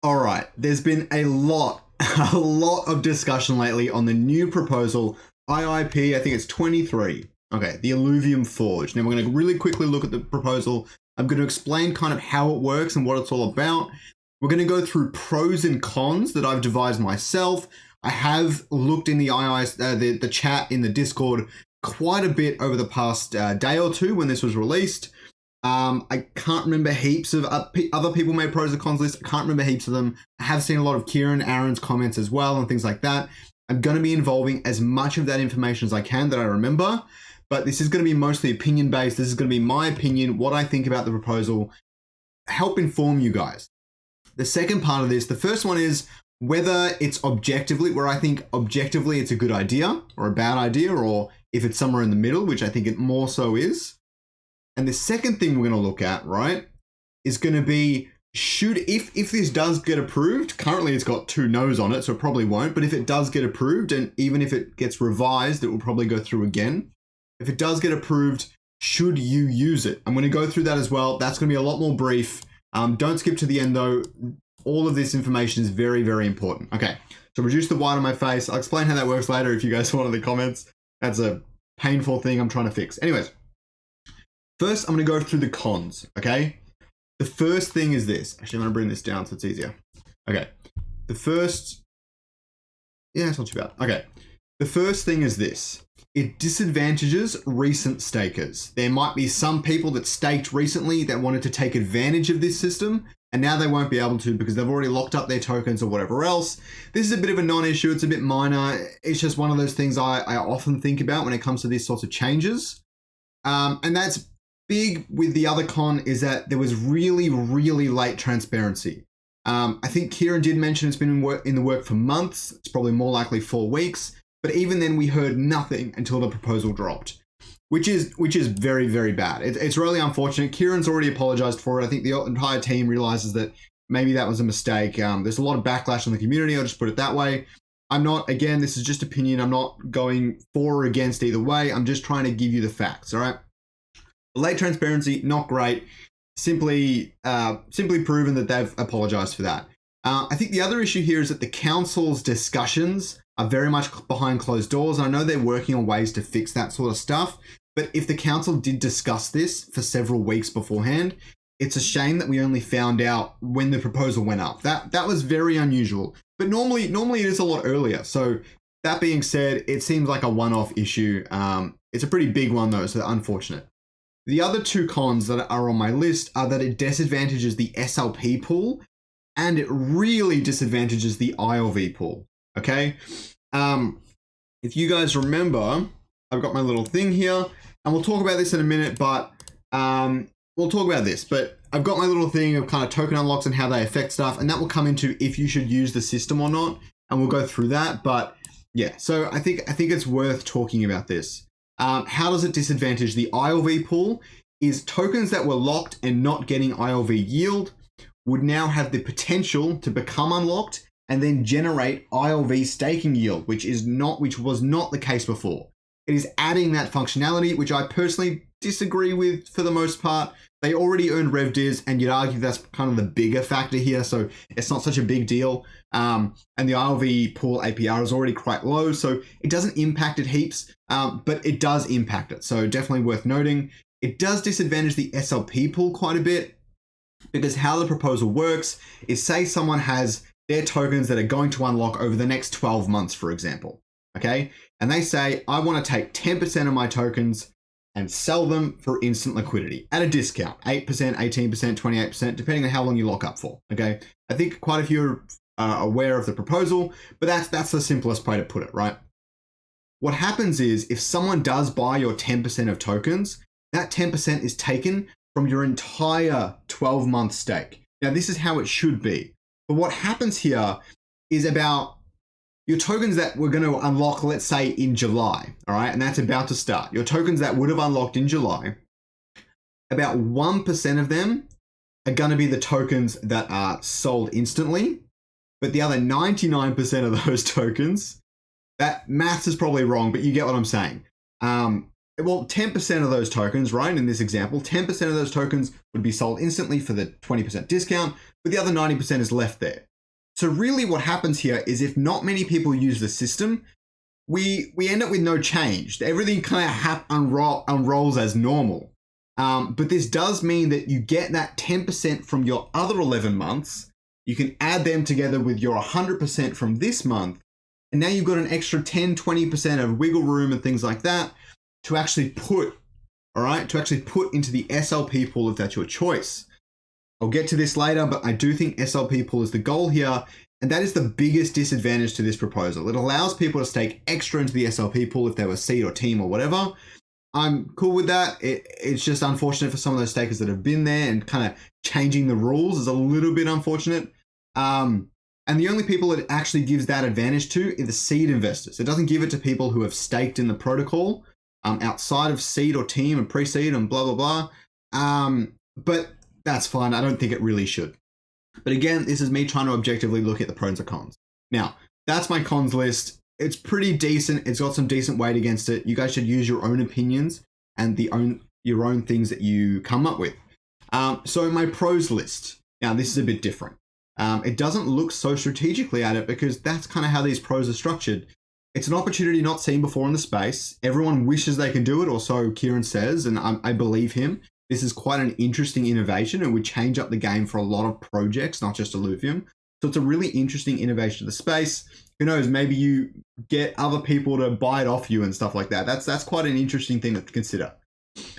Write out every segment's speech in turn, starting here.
All right, there's been a lot of discussion lately on the new proposal, IIP, I think it's 23. Okay, the Illuvium Forge. Now we're going to really quickly look at the proposal. I'm going to explain kind of how it works and what it's all about. We're going to go through pros and cons that I've devised myself. I have looked in the chat in the Discord quite a bit over the past day or two when this was released. I can't remember heaps of other people made pros and cons lists. I can't remember heaps of them. I have seen a lot of Kieran, Aaron's comments as well and things like that. I'm going to be involving as much of that information as I can that I remember, but this is going to be mostly opinion based. This is going to be my opinion, what I think about the proposal, help inform you guys. The second part of this, the first one is whether it's objectively, where I think objectively it's a good idea or a bad idea, or if it's somewhere in the middle, which I think it more so is. And the second thing we're going to look at, right, is going to be if this does get approved, currently it's got 2 no's on it, so it probably won't, but if it does get approved, and even if it gets revised, it will probably go through again. If it does get approved, should you use it? I'm going to go through that as well. That's going to be a lot more brief. Don't skip to the end though. All of this information is very, very important. Okay, so reduce the white on my face. I'll explain how that works later if you guys want in the comments. That's a painful thing I'm trying to fix. Anyways. First, I'm going to go through the cons, okay? The first thing is this. Actually, I'm going to bring this down so it's easier. Okay. It's not too bad. Okay. The first thing is this. It disadvantages recent stakers. There might be some people that staked recently that wanted to take advantage of this system, and now they won't be able to because they've already locked up their tokens or whatever else. This is a bit of a non-issue. It's a bit minor. It's just one of those things I often think about when it comes to these sorts of changes. And that's big with the other con is that there was really, really late transparency. I think Kieran did mention it's been in the work for months. It's probably more likely 4 weeks. But even then we heard nothing until the proposal dropped, which is very, very bad. It's really unfortunate. Kieran's already apologized for it. I think the entire team realizes that maybe that was a mistake. There's a lot of backlash in the community. I'll just put it that way. Again, this is just opinion. I'm not going for or against either way. I'm just trying to give you the facts, all right? Late transparency, not great. Simply proven that they've apologized for that. I think the other issue here is that the council's discussions are very much behind closed doors. I know they're working on ways to fix that sort of stuff, but if the council did discuss this for several weeks beforehand, it's a shame that we only found out when the proposal went up. That was very unusual, but normally it is a lot earlier. So that being said, it seems like a one-off issue. It's a pretty big one though, so unfortunate. The other 2 cons that are on my list are that it disadvantages the SLP pool and it really disadvantages the ILV pool, okay? If you guys remember, I've got my little thing here and we'll talk about this in a minute, but we'll talk about this, but I've got my little thing of kind of token unlocks and how they affect stuff, and that will come into if you should use the system or not, and we'll go through that, but yeah, so I think it's worth talking about this. How does it disadvantage the ILV pool is tokens that were locked and not getting ILV yield would now have the potential to become unlocked and then generate ILV staking yield, which was not the case before. It is adding that functionality, which I personally disagree with for the most part. They already earned RevDiz, and you'd argue that's kind of the bigger factor here, so it's not such a big deal. And the ILV pool APR is already quite low, so it doesn't impact it heaps, but it does impact it, so definitely worth noting. It does disadvantage the SLP pool quite a bit, because how the proposal works is, say someone has their tokens that are going to unlock over the next 12 months, for example, okay? And they say, I want to take 10% of my tokens and sell them for instant liquidity at a discount, 8%, 18%, 28%, depending on how long you lock up for, okay? I think quite a few are aware of the proposal, but that's the simplest way to put it, right? What happens is if someone does buy your 10% of tokens, that 10% is taken from your entire 12-month stake. Now, this is how it should be. But what happens here is about your tokens that we're going to unlock, let's say in July, all right? And that's about to start. Your tokens that would have unlocked in July, about 1% of them are going to be the tokens that are sold instantly. But the other 99% of those tokens, that maths is probably wrong, but you get what I'm saying. Well, 10% of those tokens, right? In this example, 10% of those tokens would be sold instantly for the 20% discount, but the other 90% is left there. So really what happens here is if not many people use the system, we end up with no change. Everything kind of unrolls as normal. But this does mean that you get that 10% from your other 11 months. You can add them together with your 100% from this month. And now you've got an extra 10, 20% of wiggle room and things like that to actually put, into the SLP pool if that's your choice. I'll get to this later, but I do think SLP pool is the goal here. And that is the biggest disadvantage to this proposal. It allows people to stake extra into the SLP pool if they were seed or team or whatever. I'm cool with that. It's just unfortunate for some of those stakers that have been there, and kind of changing the rules is a little bit unfortunate. And the only people it actually gives that advantage to are the seed investors. It doesn't give it to people who have staked in the protocol outside of seed or team and pre-seed and blah, blah, blah. But that's fine. I don't think it really should. But again, this is me trying to objectively look at the pros and cons. Now, that's my cons list. It's pretty decent. It's got some decent weight against it. You guys should use your own opinions and your own things that you come up with. So my pros list. Now, this is a bit different. It doesn't look so strategically at it because that's kind of how these pros are structured. It's an opportunity not seen before in the space. Everyone wishes they can do it, or so Kieran says, and I believe him. This is quite an interesting innovation and would change up the game for a lot of projects, not just Illuvium. So it's a really interesting innovation to the space. Who knows, maybe you get other people to buy it off you and stuff like that. That's quite an interesting thing to consider.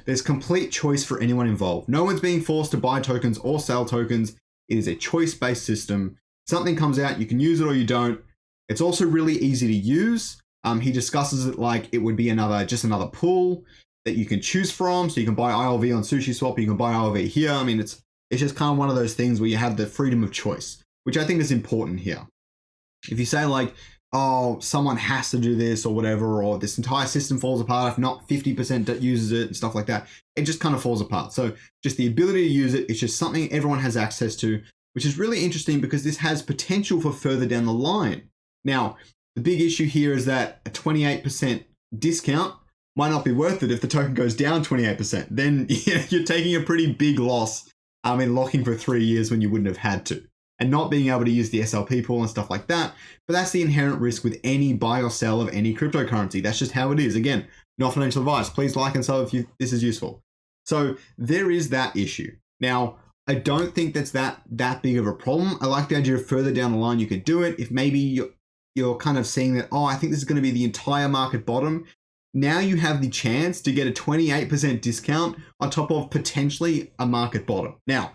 There's complete choice for anyone involved. No one's being forced to buy tokens or sell tokens. It is a choice-based system. Something comes out, you can use it or you don't. It's also really easy to use. He discusses it like it would be just another pool that you can choose from. So you can buy ILV on SushiSwap, you can buy ILV here. I mean, it's just kind of one of those things where you have the freedom of choice, which I think is important here. If you say like, oh, someone has to do this or whatever, or this entire system falls apart if not 50% uses it and stuff like that, it just kind of falls apart. So just the ability to use it, it's just something everyone has access to, which is really interesting because this has potential for further down the line. Now, the big issue here is that a 28% discount might not be worth it if the token goes down 28%. Then you're taking a pretty big loss in locking for 3 years when you wouldn't have had to, and not being able to use the SLP pool and stuff like that. But that's the inherent risk with any buy or sell of any cryptocurrency. That's just how it is. Again, not financial advice. Please like and sell if this is useful. So there is that issue. Now, I don't think that's that big of a problem. I like the idea of further down the line you could do it. If maybe you're kind of seeing that, oh, I think this is going to be the entire market bottom. Now you have the chance to get a 28% discount on top of potentially a market bottom. Now,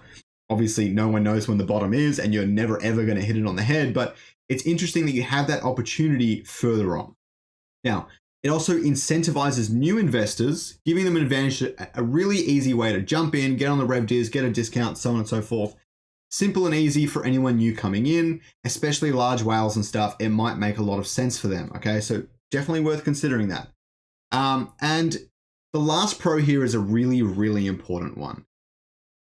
obviously, no one knows when the bottom is, and you're never ever going to hit it on the head, but it's interesting that you have that opportunity further on. Now, it also incentivizes new investors, giving them an advantage, a really easy way to jump in, get on the RevDiz, get a discount, so on and so forth. Simple and easy for anyone new coming in, especially large whales and stuff. It might make a lot of sense for them. Okay, so definitely worth considering that. And the last pro here is a really, really important one.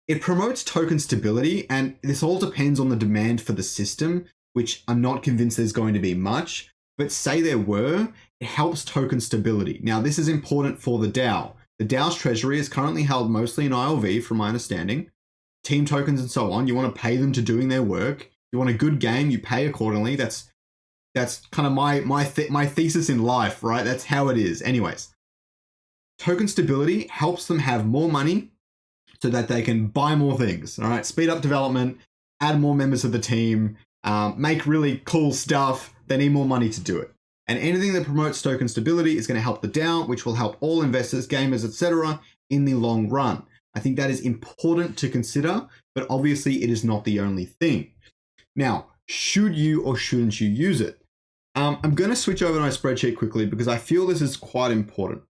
It promotes token stability, and this all depends on the demand for the system, which I'm not convinced there's going to be much, but say there were, it helps token stability. Now, this is important for the DAO. The DAO's treasury is currently held mostly in ILV, from my understanding. Team tokens and so on, you want to pay them to doing their work. You want a good game, you pay accordingly. That's kind of my thesis in life, right? That's how it is. Anyways, token stability helps them have more money so that they can buy more things, all right? Speed up development, add more members of the team, make really cool stuff. They need more money to do it. And anything that promotes token stability is going to help the DAO, which will help all investors, gamers, etc. in the long run. I think that is important to consider, but obviously it is not the only thing. Now, should you or shouldn't you use it? I'm going to switch over to my spreadsheet quickly because I feel this is quite important.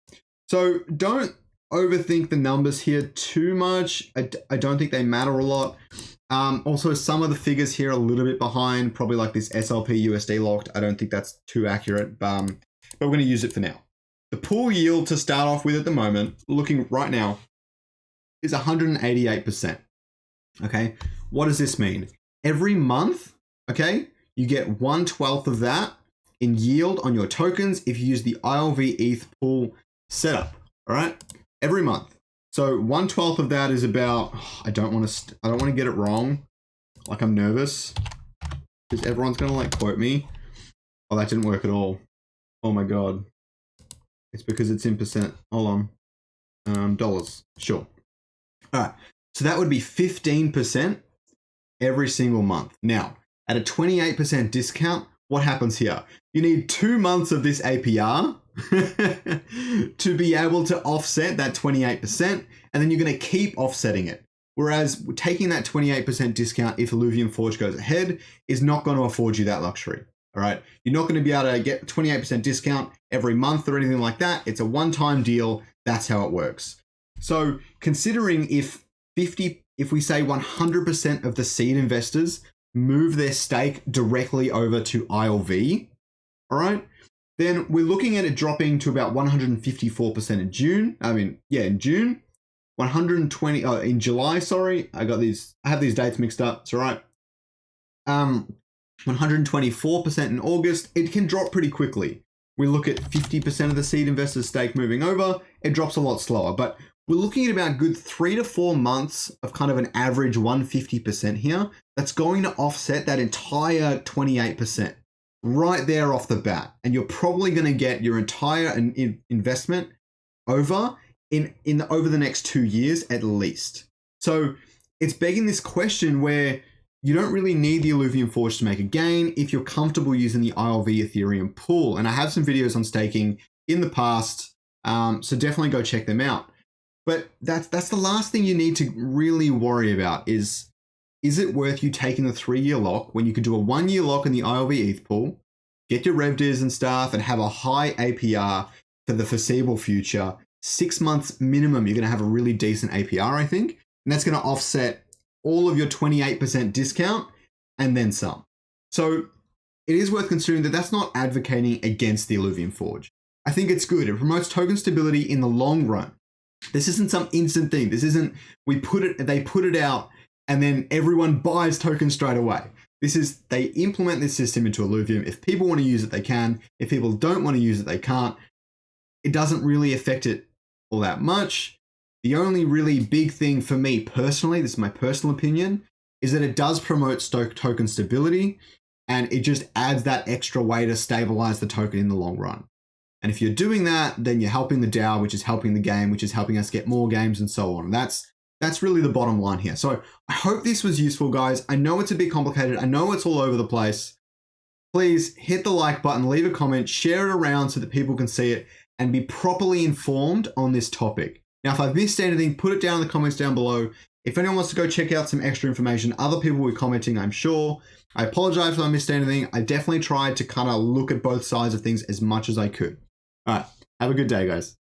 So don't overthink the numbers here too much. I don't think they matter a lot. Also, some of the figures here are a little bit behind, probably like this SLP USD locked. I don't think that's too accurate, but we're going to use it for now. The pool yield to start off with at the moment, looking right now, is 188%. Okay, what does this mean? Every month, okay, you get 1/12 of that in yield on your tokens if you use the ILV ETH pool setup. All right, every month. So 1/12 of that is about, I don't want to get it wrong. Like, I'm nervous. because everyone's going to like quote me. Oh, that didn't work at all. Oh my God. It's because it's in percent. Hold on. Dollars. Sure. All right. So that would be 15% every single month. Now, at a 28% discount, what happens here? You need 2 months of this APR to be able to offset that 28%, and then you're going to keep offsetting it. Whereas taking that 28% discount if Illuvium Forge goes ahead is not going to afford you that luxury. All right. You're not going to be able to get 28% discount every month or anything like that. It's a one-time deal. That's how it works. So considering if we say 100% of the seed investors move their stake directly over to ILV, all right, then we're looking at it dropping to about 154% in June. In June, 120 in July. Sorry, I have these dates mixed up. It's all right. 124% in August. It can drop pretty quickly. We look at 50% of the seed investors' stake moving over. It drops a lot slower, but we're looking at about good 3 to 4 months of kind of an average 150% here. That's going to offset that entire 28% right there off the bat. And you're probably going to get your entire investment over the next 2 years at least. So it's begging this question where you don't really need the Illuvium Forge to make a gain if you're comfortable using the ILV Ethereum pool. And I have some videos on staking in the past, so definitely go check them out. But that's the last thing you need to really worry about is it worth you taking the 3-year lock when you could do a 1-year lock in the ILV ETH pool, get your RevDiz and stuff, and have a high APR for the foreseeable future. 6 months minimum, you're going to have a really decent APR, I think. And that's going to offset all of your 28% discount and then some. So it is worth considering that that's not advocating against the Illuvium Forge. I think it's good. It promotes token stability in the long run. This isn't some instant thing. This isn't they put it out and then everyone buys tokens straight away. This is, they implement this system into Illuvium. If people want to use it, they can. If people don't want to use it, they can't. It doesn't really affect it all that much. The only really big thing for me personally, this is my personal opinion, is that it does promote token stability, and it just adds that extra way to stabilize the token in the long run. And if you're doing that, then you're helping the DAO, which is helping the game, which is helping us get more games and so on. That's really the bottom line here. So I hope this was useful, guys. I know it's a bit complicated. I know it's all over the place. Please hit the like button, leave a comment, share it around so that people can see it and be properly informed on this topic. Now, if I've missed anything, put it down in the comments down below. If anyone wants to go check out some extra information, other people will be commenting, I'm sure. I apologize if I missed anything. I definitely tried to kind of look at both sides of things as much as I could. All right. Have a good day, guys.